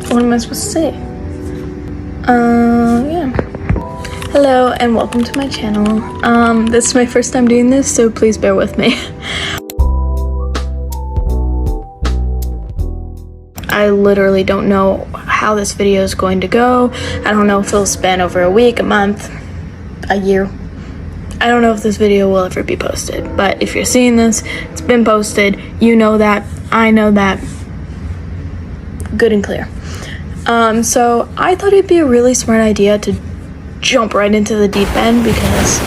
What am I supposed to say? Yeah. Hello and welcome to my channel. This is my first time doing this, so please bear with me. I literally don't know how this video is going to go. I don't know if it'll span over a week, a month, a year. I don't know if this video will ever be posted, but if you're seeing this, it's been posted. You know that, I know that. Good and clear. So I thought it'd be a really smart idea to jump right into the deep end because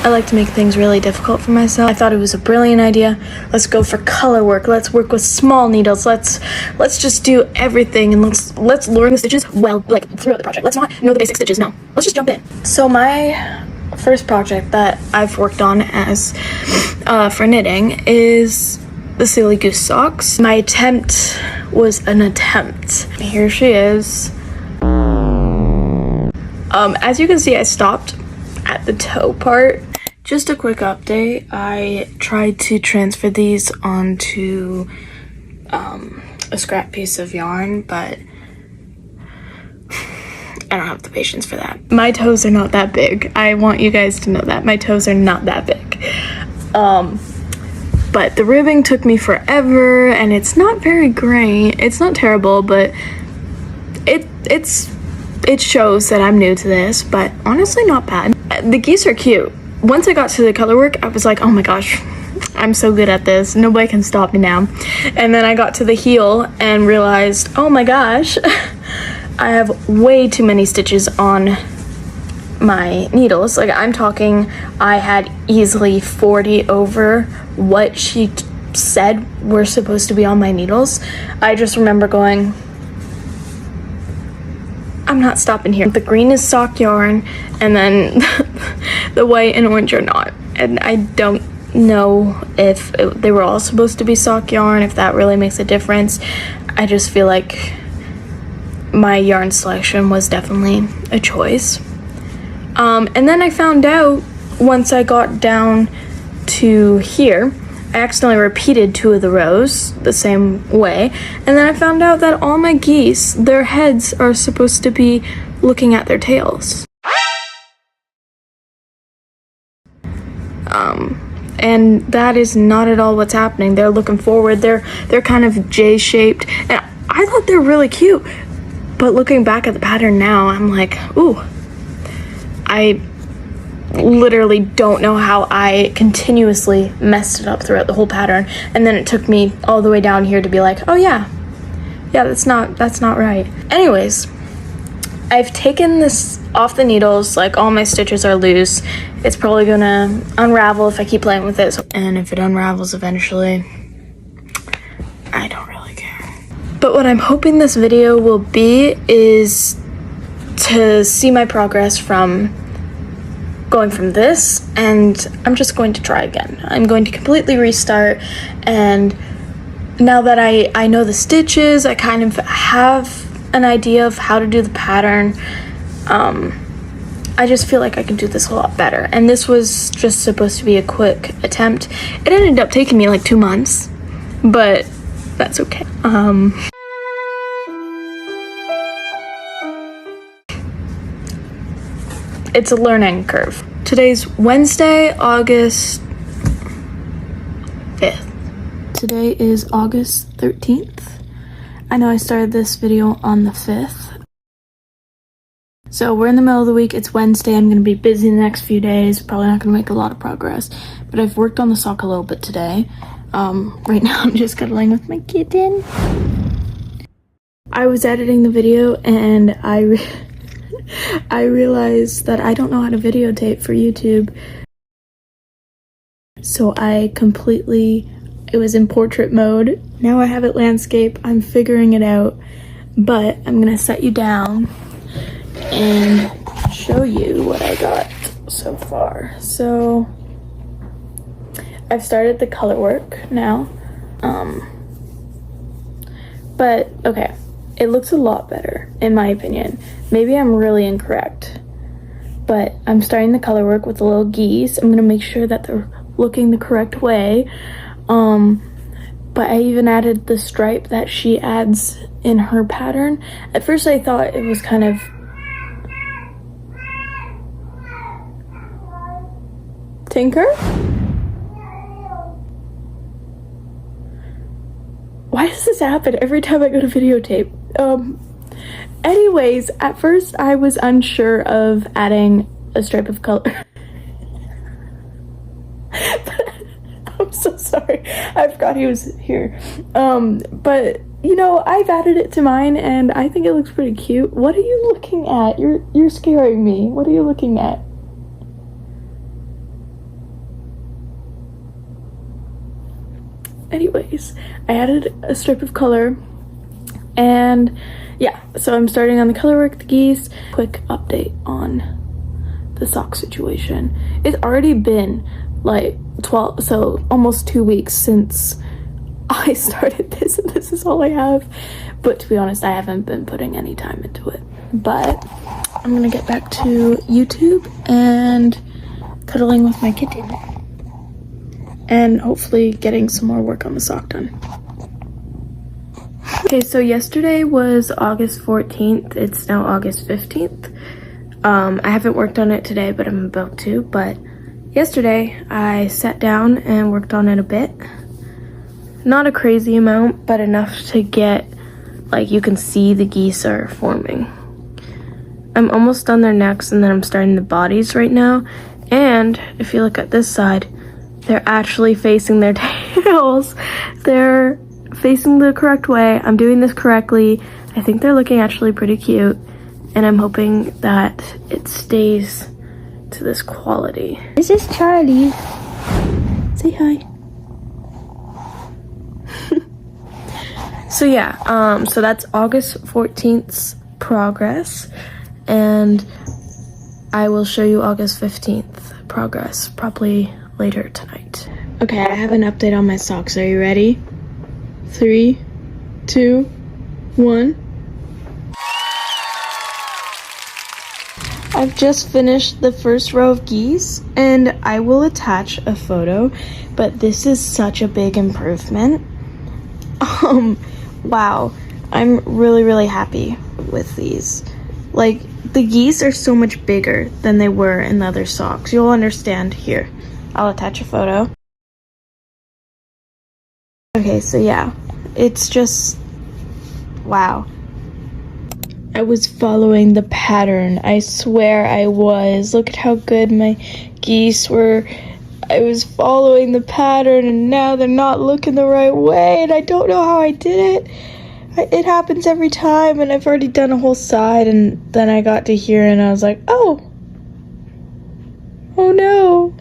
I like to make things really difficult for myself. I thought it was a brilliant idea. Let's go for color work. Let's work with small needles. Let's just do everything and let's learn the stitches well, like throughout the project. Let's not know the basic stitches. No, let's just jump in. So my first project that I've worked on as for knitting is the silly goose socks. My attempt was an attempt. Here she is. As you can see, I stopped at the toe part. Just a quick update. I tried to transfer these onto a scrap piece of yarn, but I don't have the patience for that. My toes are not that big. I want you guys to know that. My toes are not that big. But the ribbing took me forever, and it's not very great. It's not terrible, but it shows that I'm new to this, but honestly not bad. The geese are cute. Once I got to the color work, I was like, oh my gosh, I'm so good at this. Nobody can stop me now. And then I got to the heel and realized, oh my gosh, I have way too many stitches on my needles. Like, I'm talking, I had easily 40 over what she said were supposed to be on my needles. I just remember going, I'm not stopping here. The green is sock yarn, and then the white and orange are not. And I don't know if they were all supposed to be sock yarn, if that really makes a difference. I just feel like my yarn selection was definitely a choice. And then I found out once I got down to here, I accidentally repeated 2 of the rows the same way, and then I found out that all my geese, their heads are supposed to be looking at their tails. And that is not at all what's happening. They're looking forward. They're kind of J-shaped, and I thought they're really cute. But looking back at the pattern now, I'm like, ooh, I literally don't know how I continuously messed it up throughout the whole pattern, and then it took me all the way down here to be like, oh yeah, that's not right. Anyways, I've taken this off the needles. Like, all my stitches are loose. It's probably gonna unravel if I keep playing with it, and if it unravels eventually, I don't really care. But what I'm hoping this video will be is to see my progress from going from this, and I'm just going to try again. I'm going to completely restart, and now that I know the stitches, I kind of have an idea of how to do the pattern. I just feel like I can do this a lot better, and this was just supposed to be a quick attempt. It ended up taking me like 2 months, but that's okay. It's a learning curve. Today's Wednesday, August 5th. Today is August 13th. I know I started this video on the 5th. So we're in the middle of the week. It's Wednesday. I'm going to be busy the next few days. Probably not going to make a lot of progress. But I've worked on the sock a little bit today. Right now I'm just cuddling with my kitten. I was editing the video and I realized that I don't know how to videotape for YouTube. So it was in portrait mode. Now I have it landscape. I'm figuring it out. But I'm gonna set you down and show you what I got so far. So I've started the color work now. But okay. It looks a lot better, in my opinion. Maybe I'm really incorrect, but I'm starting the color work with the little geese. I'm gonna make sure that they're looking the correct way. but I even added the stripe that she adds in her pattern. At first I thought it was kind of Tinker? Why does this happen every time I go to videotape? Anyways, at first I was unsure of adding a stripe of color. I'm so sorry. I forgot he was here. But you know, I've added it to mine and I think it looks pretty cute. What are you looking at? You're scaring me. What are you looking at? Anyways, I added a strip of color and yeah, so I'm starting on the color work, the geese. Quick update on the sock situation. It's already been like 12, so almost 2 weeks since I started this, and this is all I have. But to be honest, I haven't been putting any time into it. But I'm gonna get back to YouTube and cuddling with my kitten. And hopefully getting some more work on the sock done. Okay, so yesterday was August 14th. It's now August 15th. I haven't worked on it today, but I'm about to. But yesterday, I sat down and worked on it a bit. Not a crazy amount, but enough to get, like, you can see the geese are forming. I'm almost done their necks, and then I'm starting the bodies right now. And if you look at this side, they're actually facing their tails. They're facing the correct way. I'm doing this correctly. I think they're looking actually pretty cute. And I'm hoping that it stays to this quality. This is Charlie. Say hi. So yeah, so that's August 14th's progress. And I will show you August 15th progress, probably later tonight. Okay, I have an update on my socks. Are you ready? 3, 2, 1. I've just finished the first row of geese, and I will attach a photo, but this is such a big improvement. Wow, I'm really happy with these. Like, the geese are so much bigger than they were in the other socks. You'll understand here. I'll attach a photo. Okay, so yeah, it's just, wow. I was following the pattern. I swear I was. Look at how good my geese were. I was following the pattern and now they're not looking the right way and I don't know how I did it. It happens every time and I've already done a whole side and then I got to here and I was like, oh no.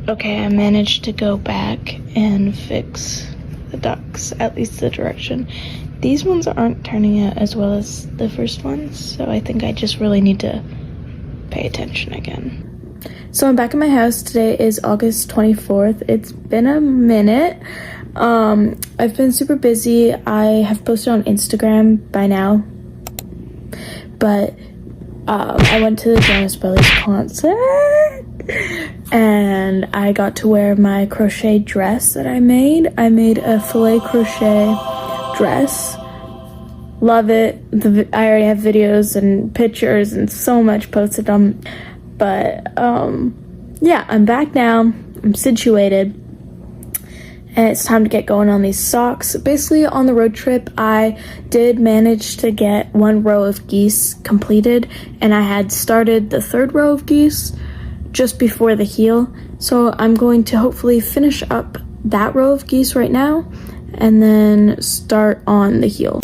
Okay, I managed to go back and fix the ducks, at least the direction. These ones aren't turning out as well as the first ones, so I think I just really need to pay attention again. So I'm back in my house. Today is August 24th. It's been a minute. I've been super busy. I have posted on Instagram by now, but I went to the Jonas Brothers concert and I got to wear my crochet dress that I made. I made a filet crochet dress. Love it. I already have videos and pictures and so much posted on, but yeah, I'm back now. I'm situated and it's time to get going on these socks. Basically, on the road trip, I did manage to get 1 row of geese completed, and I had started the 3rd row of geese just before the heel. So I'm going to hopefully finish up that row of geese right now, and then start on the heel.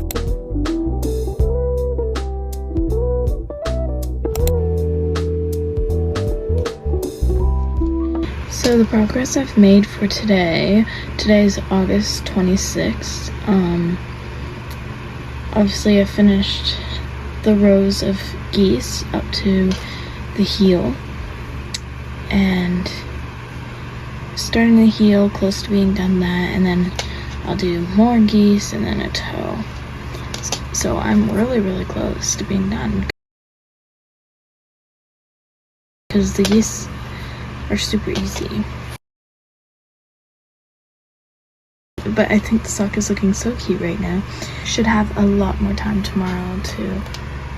So the progress I've made for today is August 26th. Obviously I finished the rows of geese up to the heel, and starting the heel, close to being done that, and then I'll do more geese and then a toe. So I'm really close to being done because the geese are super easy. but I think the sock is looking so cute right now. Should have a lot more time tomorrow to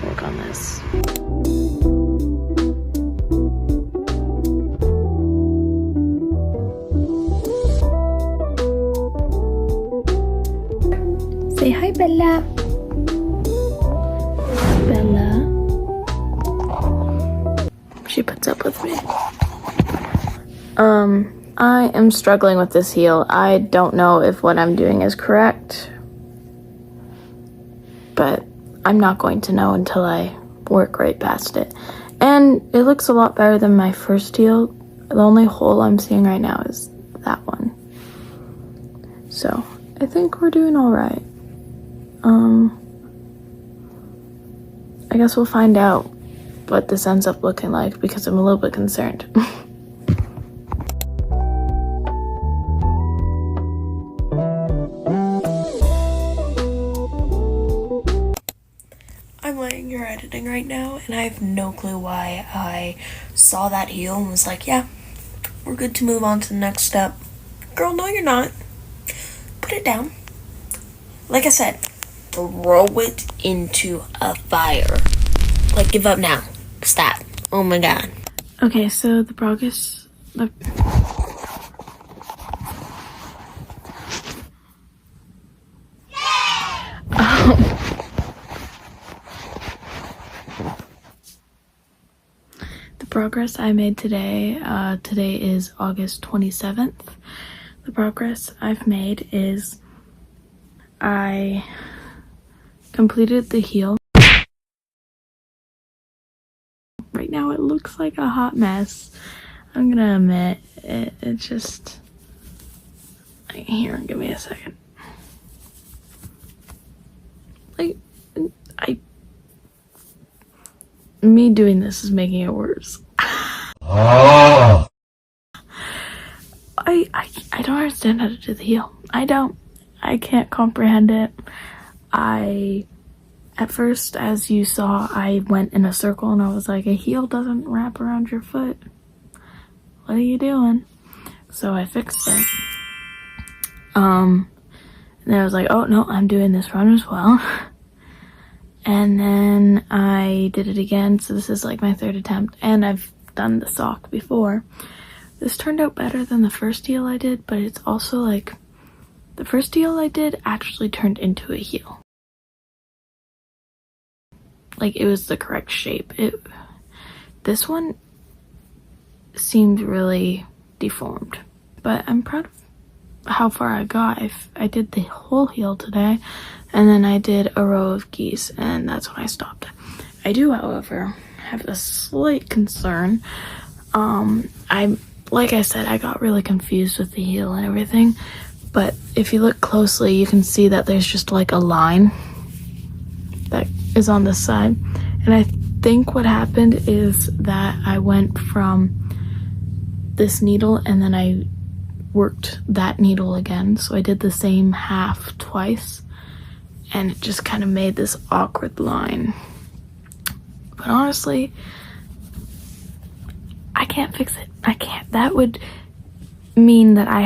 work on this. Say hi, Bella. Bella. She puts up with me. I am struggling with this heel. I don't know if what I'm doing is correct, but I'm not going to know until I work right past it. And it looks a lot better than my first heel. The only hole I'm seeing right now is that one. So I think we're doing all right. I guess we'll find out what this ends up looking like because I'm a little bit concerned. I'm laying here editing right now, and I have no clue why I saw that heel and was like, yeah, we're good to move on to the next step. Girl, no, you're not. Put it down. Like I said, throw it into a fire. Like, give up now. Stop. Oh my god. Okay, so the progress... The progress I made today, today is August 27th. The progress I've made is I completed the heel. Right now it looks like a hot mess. I'm gonna admit, it just... Here, give me a second. Like, me doing this is making it worse. Oh. I don't understand how to do the heel. I can't comprehend it. At first, as you saw, I went in a circle and I was like, a heel doesn't wrap around your foot. What are you doing? So I fixed it. And then I was like, oh no, I'm doing this run as well. And then I did it again, so this is like my third attempt, and I've done the sock before. This turned out better than the first heel I did, but it's also like, the first heel I did actually turned into a heel. Like, it was the correct shape. This one seemed really deformed, but I'm proud of how far I got. I did the whole heel today, and then I did a row of geese, and that's when I stopped. I do, however, have a slight concern. Like I said, I got really confused with the heel and everything, but if you look closely, you can see that there's just like a line that is on this side, and I think what happened is that I went from this needle and then I worked that needle again, so I did the same half twice, and it just kind of made this awkward line. But honestly, I can't fix it. I can't. That would mean that I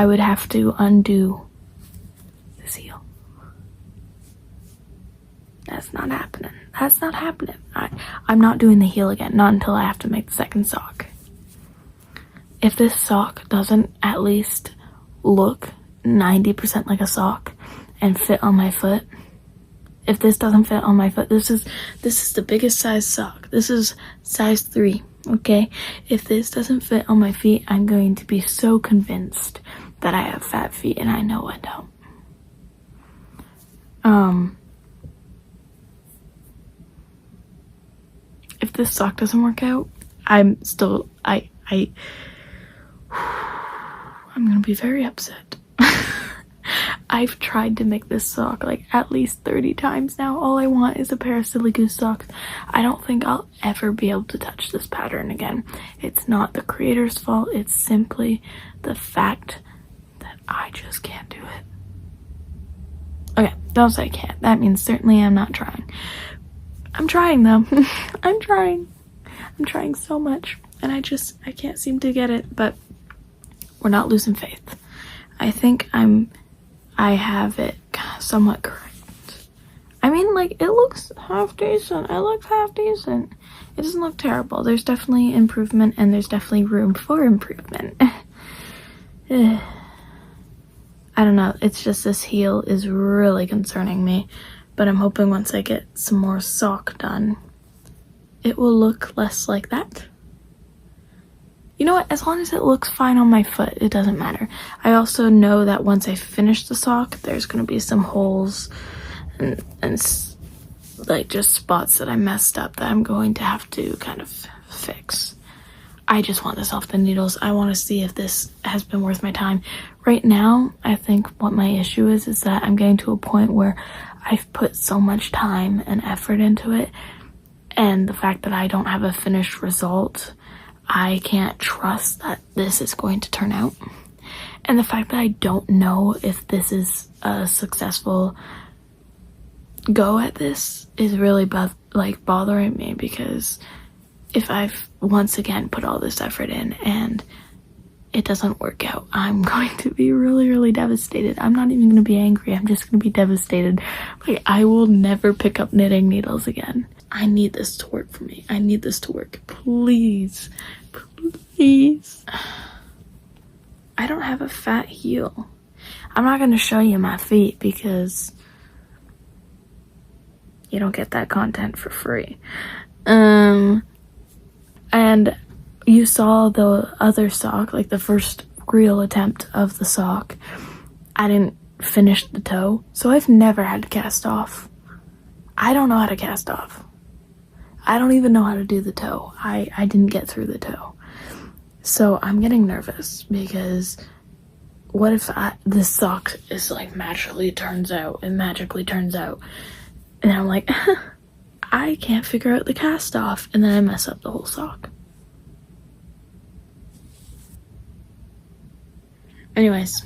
would have to undo this heel. That's not happening. That's not happening. I'm not doing the heel again, not until I have to make the second sock. If this sock doesn't at least look 90% like a sock and fit on my foot, if this doesn't fit on my foot, this is the biggest size sock. This is size 3, okay? If this doesn't fit on my feet, I'm going to be so convinced that I have fat feet, and I know I don't. If this sock doesn't work out, I'm gonna be very upset. I've tried to make this sock like at least 30 times now. All I want is a pair of silly Goose socks. I don't think I'll ever be able to touch this pattern again. It's not the creator's fault. It's simply the fact that I just can't do it. Okay, don't say can't. That means certainly I'm not trying. I'm trying though. I'm trying. I'm trying so much, and I can't seem to get it, but we're not losing faith. I think I have it somewhat correct. I mean, like, it looks half decent. It looks half decent. It doesn't look terrible. There's definitely improvement, and there's definitely room for improvement. I don't know. It's just this heel is really concerning me. But I'm hoping once I get some more sock done, it will look less like that. You know what? As long as it looks fine on my foot, it doesn't matter. I also know that once I finish the sock, there's going to be some holes and like just spots that I messed up that I'm going to have to kind of fix. I just want this off the needles. I want to see if this has been worth my time. Right now, I think what my issue is that I'm getting to a point where I've put so much time and effort into it, and the fact that I don't have a finished result, I can't trust that this is going to turn out. And the fact that I don't know if this is a successful go at this is really bothering me, because if I've once again put all this effort in and it doesn't work out, I'm going to be really, really devastated. I'm not even going to be angry. I'm just going to be devastated. Like, I will never pick up knitting needles again. I need this to work for me. I need this to work. Please. Please. I don't have a fat heel. I'm not going to show you my feet because you don't get that content for free. And you saw the other sock, like the first real attempt of the sock. I didn't finish the toe, so I've never had to cast off. I don't know how to cast off. I don't even know how to do the toe. I didn't get through the toe. So I'm getting nervous because what if this sock is like magically turns out, and I'm like, I can't figure out the cast off, and then I mess up the whole sock. Anyways,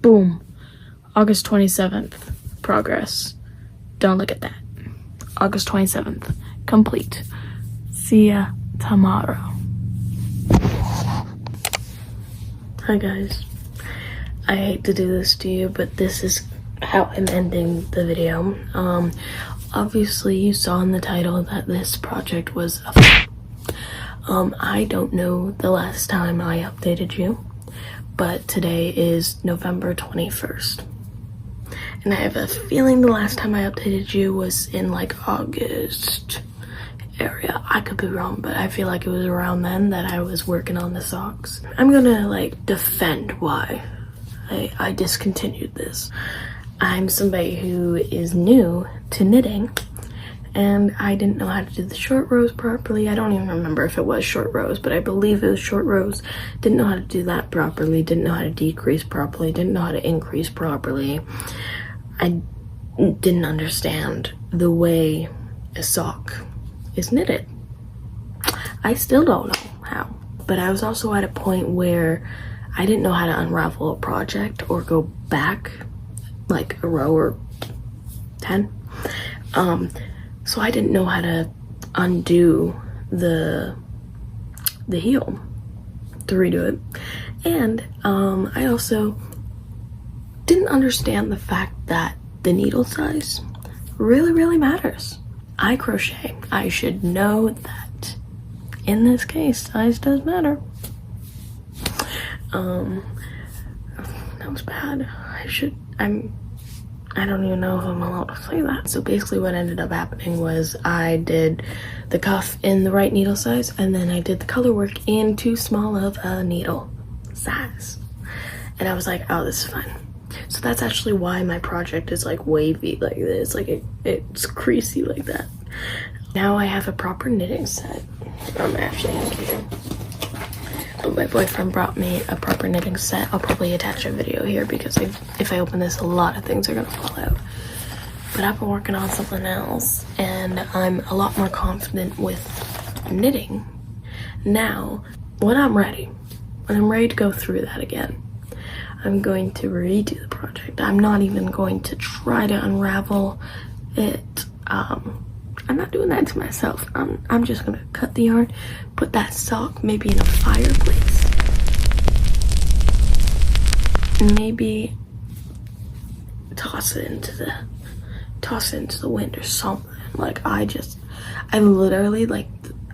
boom, August 27th, progress. Don't look at that. August 27th, complete. See ya tomorrow. Hi guys. I hate to do this to you, but this is how I'm ending the video. Obviously you saw in the title that this project was I don't know the last time I updated you, but today is November 21st. And I have a feeling the last time I updated you was in like August area. I could be wrong, but I feel like it was around then that I was working on the socks. I'm gonna like defend why I discontinued this. I'm somebody who is new to knitting, and I didn't know how to do the short rows properly. I don't even remember if it was short rows, but I believe it was short rows. Didn't know how to do that properly, didn't know how to decrease properly, didn't know how to increase properly. I didn't understand the way a sock is knitted. I still don't know how, but I was also at a point where I didn't know how to unravel a project or go back like a row or 10. So I didn't know how to undo the heel to redo it. And I also didn't understand the fact that the needle size really, really matters. I crochet. I should know that in this case, size does matter. That was bad. I don't even know if I'm allowed to say that. So basically what ended up happening was I did the cuff in the right needle size, and then I did the color work in too small of a needle size. And I was like, oh, this is fine. So that's actually why my project is like wavy like this. Like it's creasy like that. Now I have a proper knitting set. I'm actually here. But my boyfriend brought me a proper knitting set. I'll probably attach a video here because if I open this, a lot of things are gonna fall out. But I've been working on something else, and I'm a lot more confident with knitting now. When I'm ready to go through that again, I'm going to redo the project. I'm not even going to try to unravel it. I'm not doing that to myself. I'm just gonna cut the yarn, put that sock maybe in a fireplace, maybe toss it into the wind or something. Like, I literally, like,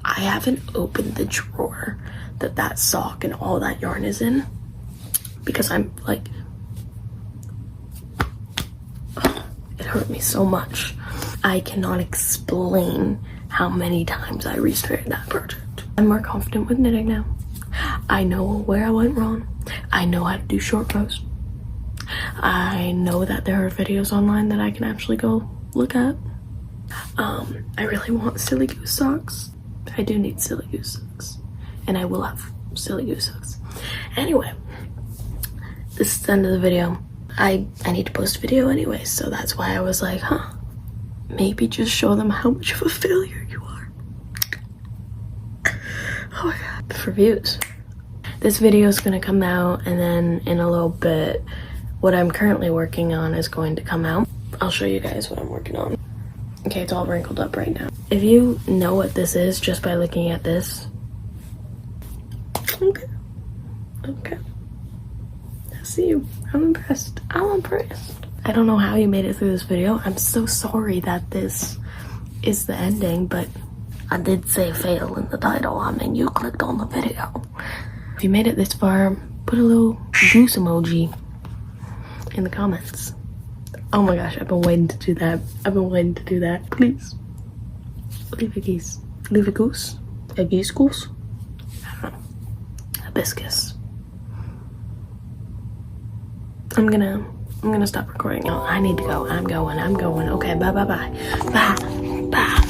I haven't opened the drawer that sock and all that yarn is in, because I'm like, it hurt me so much. I cannot explain how many times I restarted that project. I'm more confident with knitting now. I know where I went wrong. I know how to do short rows. I know that there are videos online that I can actually go look at. I really want Silly Goose socks. I do need Silly Goose socks. And I will have Silly Goose socks. Anyway, this is the end of the video. I need to post a video anyway, so that's why I was like, maybe just show them how much of a failure you are. Oh my god. For views. This video is gonna come out, and then in a little bit, what I'm currently working on is going to come out. I'll show you guys what I'm working on. Okay, it's all wrinkled up right now. If you know what this is just by looking at this. Okay. I see you. I'm impressed. I don't know how you made it through this video. I'm so sorry that this is the ending, but I did say fail in the title. I mean, you clicked on the video. If you made it this far, put a little goose emoji in the comments. Oh my gosh, I've been waiting to do that. Please. Leave a geese. Leave a goose? A geese goose? I don't know. Hibiscus. I'm gonna stop recording. Oh, I need to go. I'm going. Okay, bye. Bye.